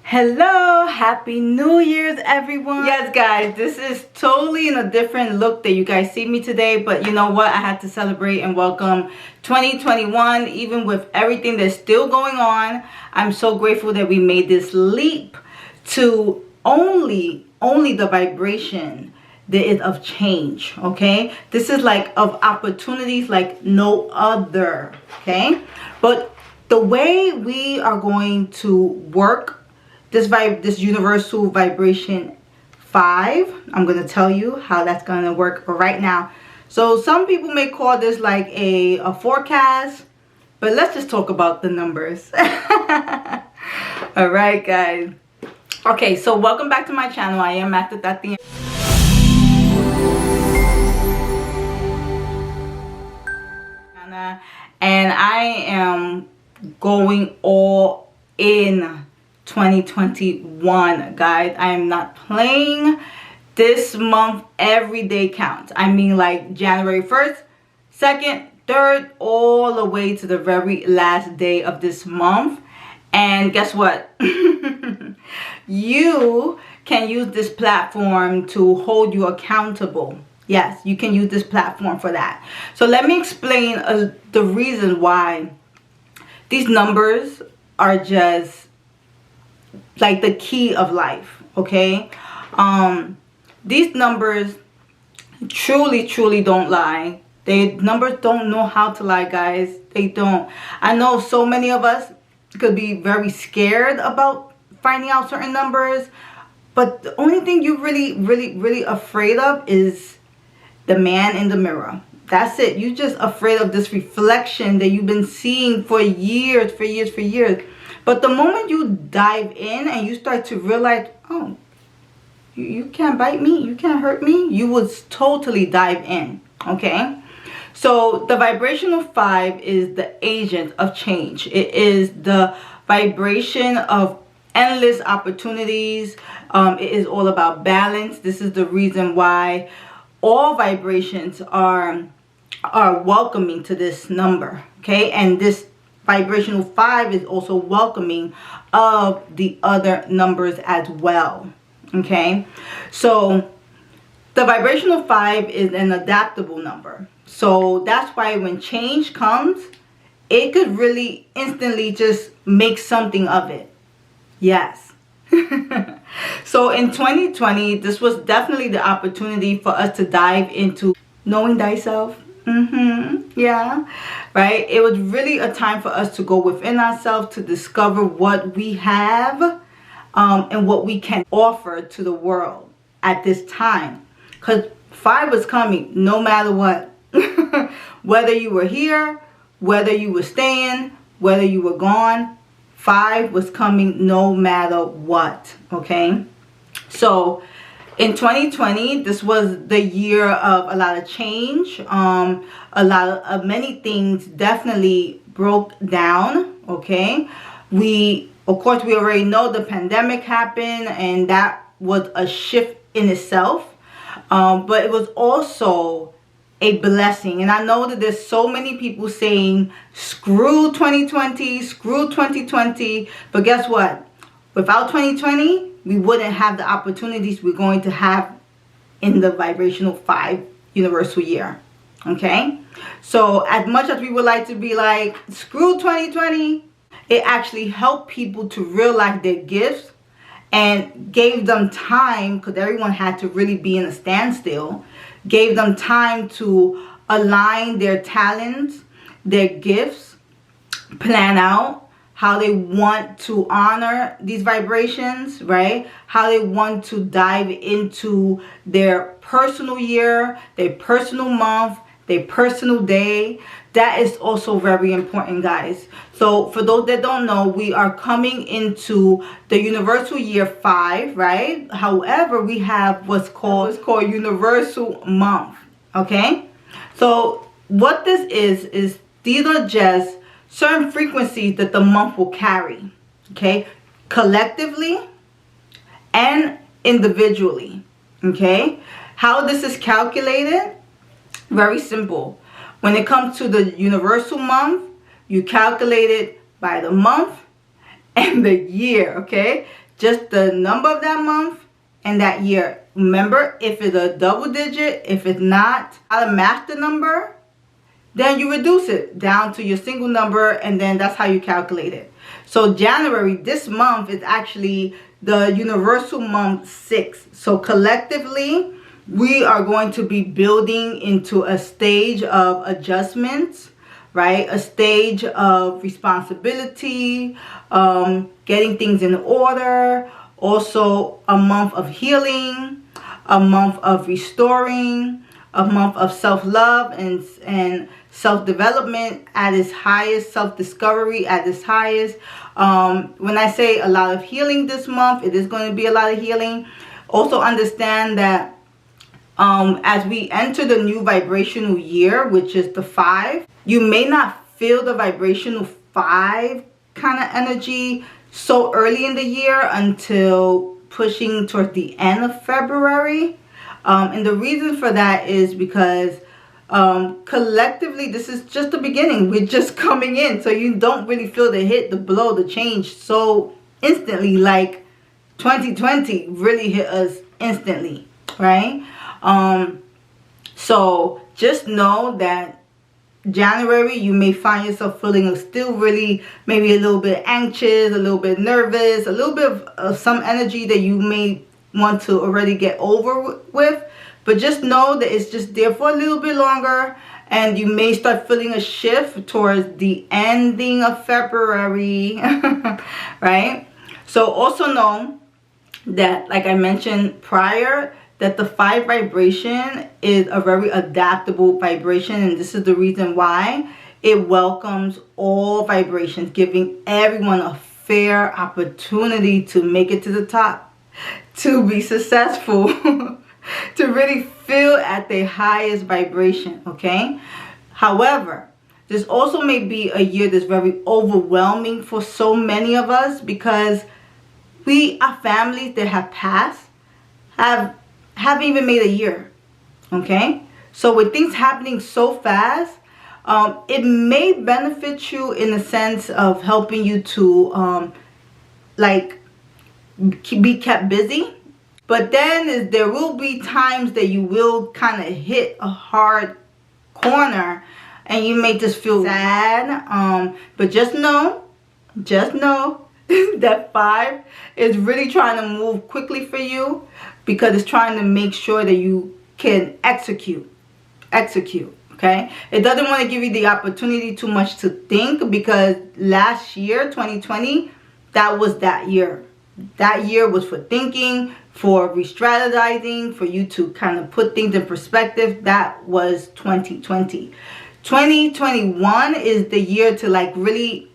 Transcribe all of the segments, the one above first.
Hello, happy New Year's everyone. Yes guys, this is totally in a different look that you guys see me today, but you know what, I had to celebrate and welcome 2021. Even with everything that's still going on, I'm so grateful that we made this leap to only the vibration that is of change. Okay, this is like of opportunities like no other. Okay, but the way we are going to work this universal vibration 5, I'm going to tell you how that's going to work right now. So some people may call this like a forecast, but let's just talk about the numbers. All right guys, okay, so welcome back to my channel. I am Master Tatiana, and I am going all in 2021 guys. I am not playing. This month every day counts. I mean, like January 1st, 2nd, 3rd, all the way to the very last day of this month. And guess what? You can use this platform to hold you accountable. Yes, you can use this platform for that. So let me explain the reason why these numbers are just like the key of life. Okay, these numbers truly don't lie. Numbers don't know how to lie, guys. They don't. I know so many of us could be very scared about finding out certain numbers, but the only thing you really afraid of is the man in the mirror. That's it. You're just afraid of this reflection that you've been seeing for years. But the moment you dive in and you start to realize, oh, you can't bite me, you can't hurt me, you will totally dive in. Okay, so the vibrational 5 is the agent of change. It is the vibration of endless opportunities. It is all about balance. This is the reason why all vibrations are welcoming to this number. Okay, and this vibrational 5 is also welcoming of the other numbers as well. Okay, so the vibrational 5 is an adaptable number. So that's why when change comes, it could really instantly just make something of it. Yes. So in 2020, this was definitely the opportunity for us to dive into knowing thyself. Yeah, right. It was really a time for us to go within ourselves to discover what we have and what we can offer to the world at this time, because 5 was coming no matter what. Whether you were here, whether you were staying, whether you were gone, 5 was coming no matter what. Okay, so in 2020, this was the year of a lot of change. Many things definitely broke down. Okay, of course we already know the pandemic happened, and that was a shift in itself. But it was also a blessing. And I know that there's so many people saying screw 2020, screw 2020. But guess what? Without 2020, we wouldn't have the opportunities we're going to have in the vibrational 5 universal year. Okay, so as much as we would like to be like screw 2020, it actually helped people to realize their gifts and gave them time, because everyone had to really be in a standstill, gave them time to align their talents, their gifts, plan out how they want to honor these vibrations, right? How they want to dive into their personal year, their personal month, their personal day. That is also very important, guys. So for those that don't know, we are coming into the universal year 5, right? However, we have what's called universal month. Okay, so what this is these are just certain frequencies that the month will carry. Okay, collectively and individually. Okay, how this is calculated, very simple. When it comes to the universal month, you calculate it by the month and the year. Okay, just the number of that month and that year. Remember, if it's a double digit, if it's not a master number, then you reduce it down to your single number, and then that's how you calculate it. So January, this month, is actually the universal month 6. So collectively, we are going to be building into a stage of adjustments, right? A stage of responsibility, getting things in order. Also a month of healing, a month of restoring, a month of self-love and self-development at its highest, self-discovery at its highest. When I say a lot of healing this month, it is going to be a lot of healing. Also understand that as we enter the new vibrational year, which is the 5, you may not feel the vibrational 5 kind of energy so early in the year until pushing towards the end of February. And the reason for that is because collectively, this is just the beginning. We're just coming in, so you don't really feel the hit, the blow, the change so instantly like 2020 really hit us instantly, right? So just know that January, you may find yourself feeling still really maybe a little bit anxious, a little bit nervous, a little bit of some energy that you may want to already get over with. But just know that it's just there for a little bit longer, and you may start feeling a shift towards the ending of February, right? So also know that, like I mentioned prior, that the 5 vibration is a very adaptable vibration, and this is the reason why it welcomes all vibrations, giving everyone a fair opportunity to make it to the top, to be successful, to really feel at their highest vibration, okay? However, this also may be a year that's very overwhelming for so many of us, because our families that have passed haven't even made a year, okay? So with things happening so fast, it may benefit you in the sense of helping you to be kept busy. But then there will be times that you will kind of hit a hard corner and you may just feel sad. But just know that 5 is really trying to move quickly for you, because it's trying to make sure that you can execute, okay? It doesn't want to give you the opportunity too much to think, because last year, 2020, that was that year. That year was for thinking, for re-strategizing, for you to kind of put things in perspective. That was 2020. 2021 is the year to like really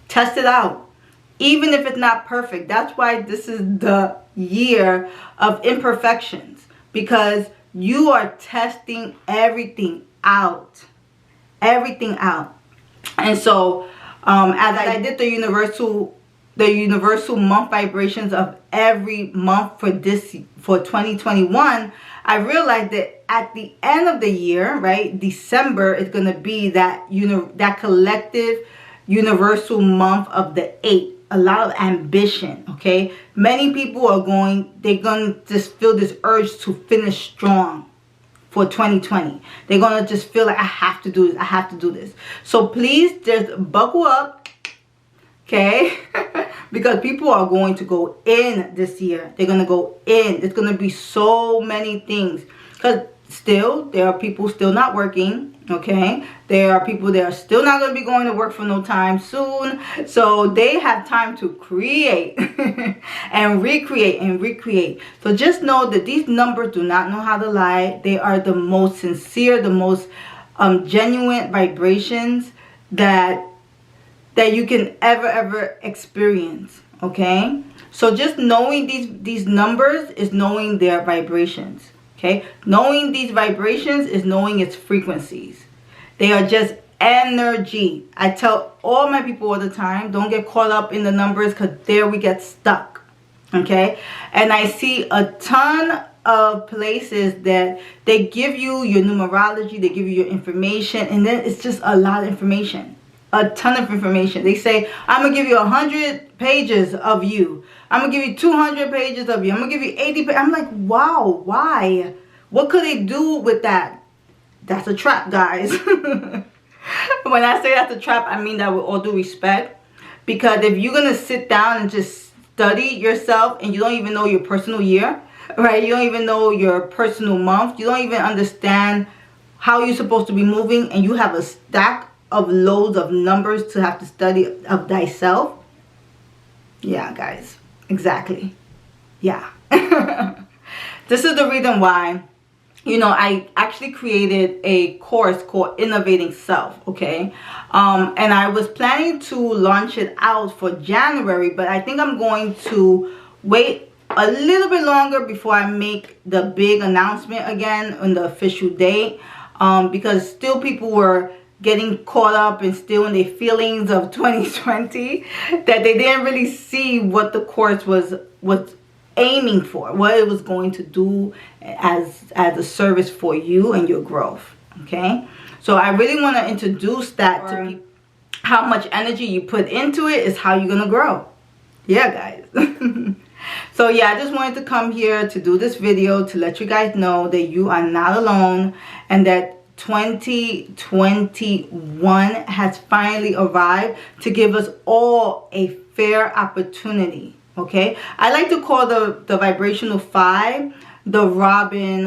test it out, even if it's not perfect. That's why this is the year of imperfections, because you are testing everything out. And so as I did the universal month vibrations of every month for 2021, I realized that at the end of the year, right, December is going to be that that collective universal month of the 8. A lot of ambition, okay? Many people are they're going to just feel this urge to finish strong for 2020. They're going to just feel like, I have to do this. So please just buckle up, okay? Because people are going to go in this year. They're going to go in. There's going to be so many things. Because still, there are people still not working, okay? There are people that are still not going to be going to work for no time soon. So they have time to create and recreate. So just know that these numbers do not know how to lie. They are the most sincere, the most genuine vibrations that you can ever experience, okay? So just knowing these numbers is knowing their vibrations, okay? Knowing these vibrations is knowing its frequencies. They are just energy. I tell all my people all the time, don't get caught up in the numbers, because there we get stuck, okay? And I see a ton of places that they give you your numerology, they give you your information, and then it's just a lot of information. a ton of information. They say, I'm going to give you 100 pages of you. I'm going to give you 200 pages of you. I'm going to give you 80 pages. I'm like, wow, why? What could they do with that? That's a trap, guys. When I say that's a trap, I mean that with all due respect. Because if you're going to sit down and just study yourself and you don't even know your personal year, right? You don't even know your personal month. You don't even understand how you're supposed to be moving, and you have a stack of loads of numbers to have to study of thyself. Yeah, guys. Exactly. Yeah. This is the reason why, you know, I actually created a course called Innovating Self, okay? And I was planning to launch it out for January, but I think I'm going to wait a little bit longer before I make the big announcement again on the official date, because still people were getting caught up and still in their feelings of 2020, that they didn't really see what the course was aiming for, what it was going to do as a service for you and your growth. Okay, so I really want to introduce that to people. How much energy you put into it is how you're gonna grow. Yeah, guys. So yeah, I just wanted to come here to do this video to let you guys know that you are not alone, and that 2021 has finally arrived to give us all a fair opportunity. Okay, I like to call the vibrational 5 the Robin,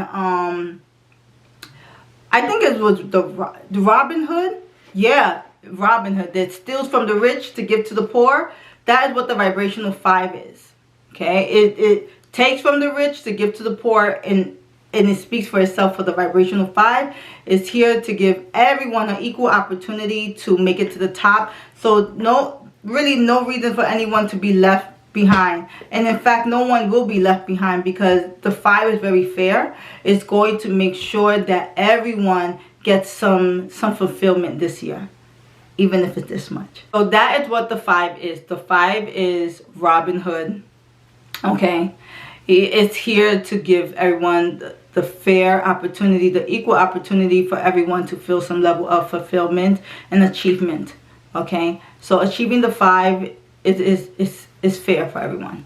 I think it was the Robin Hood. Yeah, Robin Hood, that steals from the rich to give to the poor. That is what the vibrational 5 is. Okay, it takes from the rich to give to the poor, and it speaks for itself. For the vibrational 5 is here to give everyone an equal opportunity to make it to the top. So really no reason for anyone to be left behind, and in fact no one will be left behind, because the 5 is very fair. It's going to make sure that everyone gets some fulfillment this year, even if it's this much. So that is what the 5 is. The 5 is Robin Hood. Okay, it's here to give everyone the fair opportunity, the equal opportunity for everyone to feel some level of fulfillment and achievement. Okay, so achieving the 5 is fair for everyone.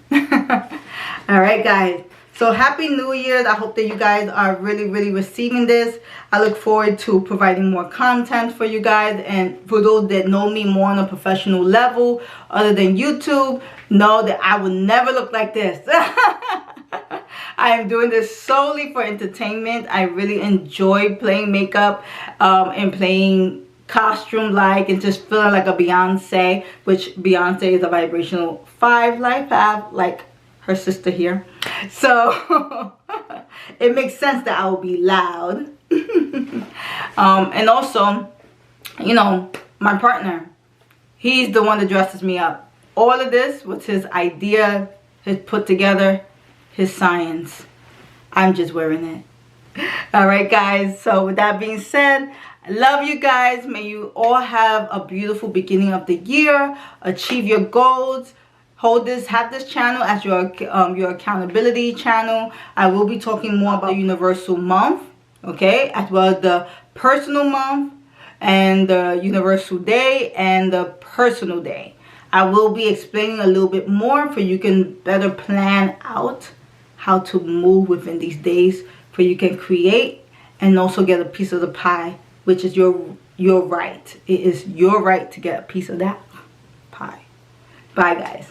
All right, guys. So happy New Year. I hope that you guys are really receiving this. I look forward to providing more content for you guys. And for those that know me more on a professional level other than YouTube, know that I will never look like this. I am doing this solely for entertainment. I really enjoy playing makeup and playing costume like, and just feeling like a Beyonce, which Beyonce is a vibrational 5 life path, like her sister here. So it makes sense that I will be loud. And also, you know, my partner, he's the one that dresses me up. All of this was his idea, his put together, his science. I'm just wearing it. All right, guys. So with that being said, I love you guys. May you all have a beautiful beginning of the year. Achieve your goals. Have this channel as your accountability channel. I will be talking more about the universal month, okay, as well as the personal month and the universal day and the personal day. I will be explaining a little bit more for you can better plan out how to move within these days, for you can create and also get a piece of the pie, which is your right. It is your right to get a piece of that pie. Bye, guys.